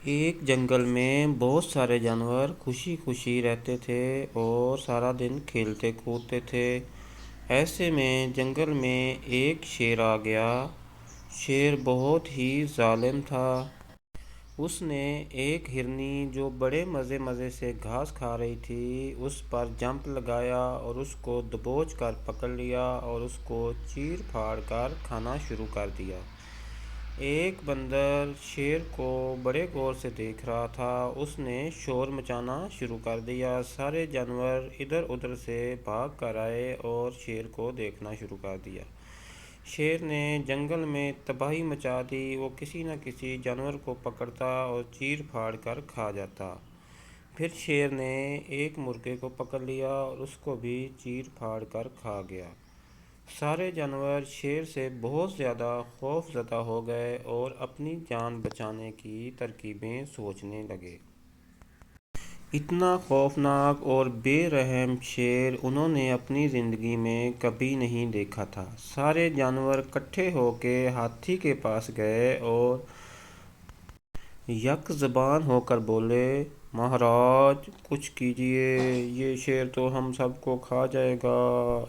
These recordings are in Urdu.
ایک جنگل میں بہت سارے جانور خوشی خوشی رہتے تھے اور سارا دن کھیلتے کودتے تھے۔ ایسے میں جنگل میں ایک شیر آ گیا۔ شیر بہت ہی ظالم تھا۔ اس نے ایک ہرنی جو بڑے مزے سے گھاس کھا رہی تھی اس پر جمپ لگایا اور اس کو دبوچ کر پکڑ لیا اور اس کو چیر پھاڑ کر کھانا شروع کر دیا۔ ایک بندر شیر کو بڑے غور سے دیکھ رہا تھا۔ اس نے شور مچانا شروع کر دیا۔ سارے جانور ادھر ادھر سے بھاگ کر آئے اور شیر کو دیکھنا شروع کر دیا۔ شیر نے جنگل میں تباہی مچا دی۔ وہ کسی نہ کسی جانور کو پکڑتا اور چیر پھاڑ کر کھا جاتا۔ پھر شیر نے ایک مرغے کو پکڑ لیا اور اس کو بھی چیر پھاڑ کر کھا گیا۔ سارے جانور شیر سے بہت زیادہ خوف زدہ ہو گئے اور اپنی جان بچانے کی ترکیبیں سوچنے لگے۔ اتنا خوفناک اور بے رحم شیر انہوں نے اپنی زندگی میں کبھی نہیں دیکھا تھا۔ سارے جانور اکٹھے ہو کے ہاتھی کے پاس گئے اور یک زبان ہو کر بولے، مہاراج کچھ کیجیے، یہ شیر تو ہم سب کو کھا جائے گا،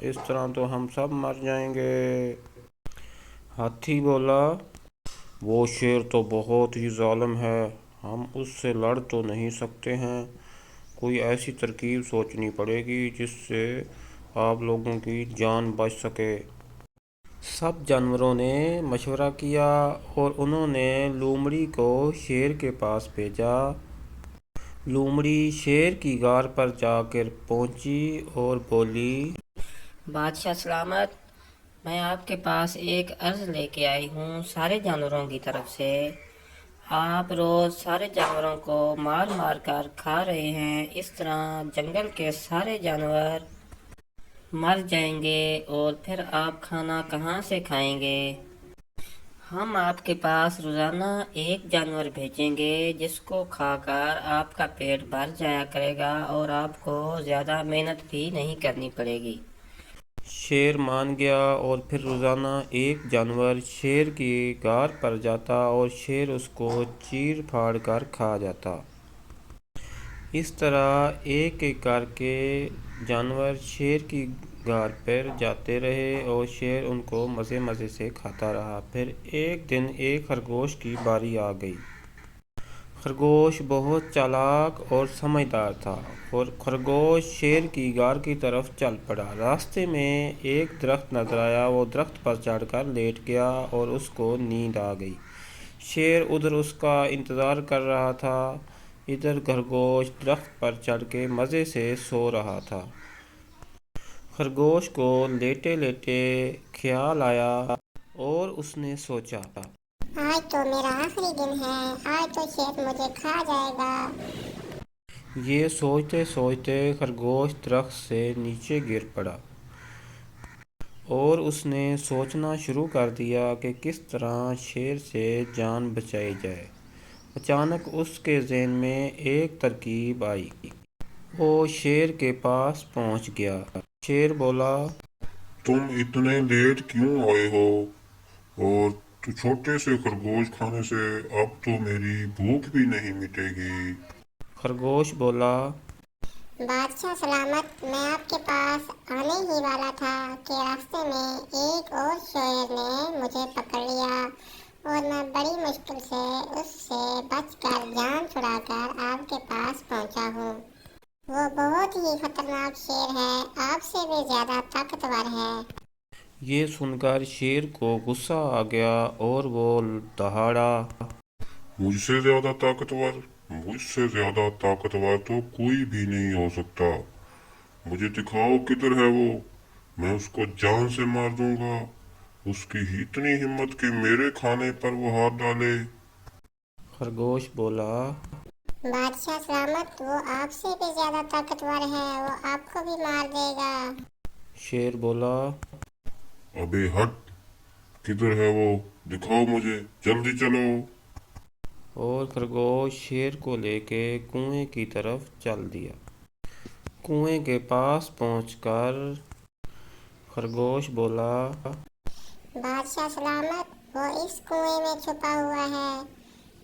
اس طرح تو ہم سب مر جائیں گے۔ ہاتھی بولا، وہ شیر تو بہت ہی ظالم ہے، ہم اس سے لڑ تو نہیں سکتے ہیں، کوئی ایسی ترکیب سوچنی پڑے گی جس سے آپ لوگوں کی جان بچ سکے۔ سب جانوروں نے مشورہ کیا اور انہوں نے لومڑی کو شیر کے پاس بھیجا۔ لومڑی شیر کی غار پر جا کر پہنچی اور بولی، بادشاہ سلامت، میں آپ کے پاس ایک عرض لے کے آئی ہوں سارے جانوروں کی طرف سے۔ آپ روز سارے جانوروں کو مار مار کر کھا رہے ہیں، اس طرح جنگل کے سارے جانور مر جائیں گے اور پھر آپ کھانا کہاں سے کھائیں گے؟ ہم آپ کے پاس روزانہ ایک جانور بھیجیں گے جس کو کھا کر آپ کا پیٹ بھر جایا کرے گا اور آپ کو زیادہ محنت بھی نہیں کرنی پڑے گی۔ شیر مان گیا اور پھر روزانہ ایک جانور شیر کی غار پر جاتا اور شیر اس کو چیر پھاڑ کر کھا جاتا۔ اس طرح ایک ایک کر کے جانور شیر کی غار پر جاتے رہے اور شیر ان کو مزے سے کھاتا رہا۔ پھر ایک دن ایک خرگوش کی باری آ گئی۔ خرگوش بہت چالاک اور سمجھدار تھا۔ خرگوش شیر کی غار کی طرف چل پڑا۔ راستے میں ایک درخت نظر آیا۔ وہ درخت پر چڑھ کر لیٹ گیا اور اس کو نیند آ گئی۔ شیر ادھر اس کا انتظار کر رہا تھا، ادھر خرگوش درخت پر چڑھ کے مزے سے سو رہا تھا۔ خرگوش کو لیٹے لیٹے خیال آیا اور اس نے سوچا، آج تو میرا آخری دن ہے، آج تو شیر مجھے کھا جائے گا۔ یہ سوچتے سوچتے خرگوش درخت سے نیچے گر پڑا اور اس نے سوچنا شروع کر دیا کہ کس طرح شیر سے جان بچائی جائے۔ اچانک اس کے ذہن میں ایک ترکیب آئی۔ وہ شیر کے پاس پہنچ گیا۔ شیر بولا، تم اتنے لیٹ کیوں آئے ہو؟ اور تو چھوٹے سے خرگوش کھانے سے اب تو میری بھوک بھی نہیں مٹے گی۔ خرگوش بولا، بادشاہ سلامت، میں آپ کے پاس آنے ہی والا تھا کہ راستے میں ایک اور شیر نے مجھے پکڑ لیا اور میں بڑی مشکل سے اس سے بچ کر جان چھڑا کر آپ کے پاس پہنچا ہوں۔ وہ بہت ہی خطرناک شیر ہے، آپ سے بھی زیادہ طاقتور ہے۔ یہ سن کر شیر کو غصہ آ گیا اور وہ دہاڑا، مجھ سے زیادہ طاقتور؟ مجھ سے زیادہ طاقتور تو کوئی بھی نہیں ہو سکتا۔ مجھے دکھاؤ کدھر ہے وہ، میں اس کو جان سے مار دوں گا۔ اس کی اتنی ہمت کہ میرے کھانے پر وہ ہاتھ ڈالے۔ خرگوش بولا، بادشاہ سلامت، وہ آپ سے بھی زیادہ طاقتور ہے، وہ آپ کو بھی مار دے گا۔ شیر بولا، ابے ہٹ، کدھر ہے وہ، دکھاؤ مجھے، جلدی چلو۔ اور خرگوش شیر کو لے کے کنویں کی طرف چل دیا۔ کنویں کے پاس پہنچ کر خرگوش بولا، بادشاہ سلامت، وہ اس کنویں میں چھپا ہوا ہے،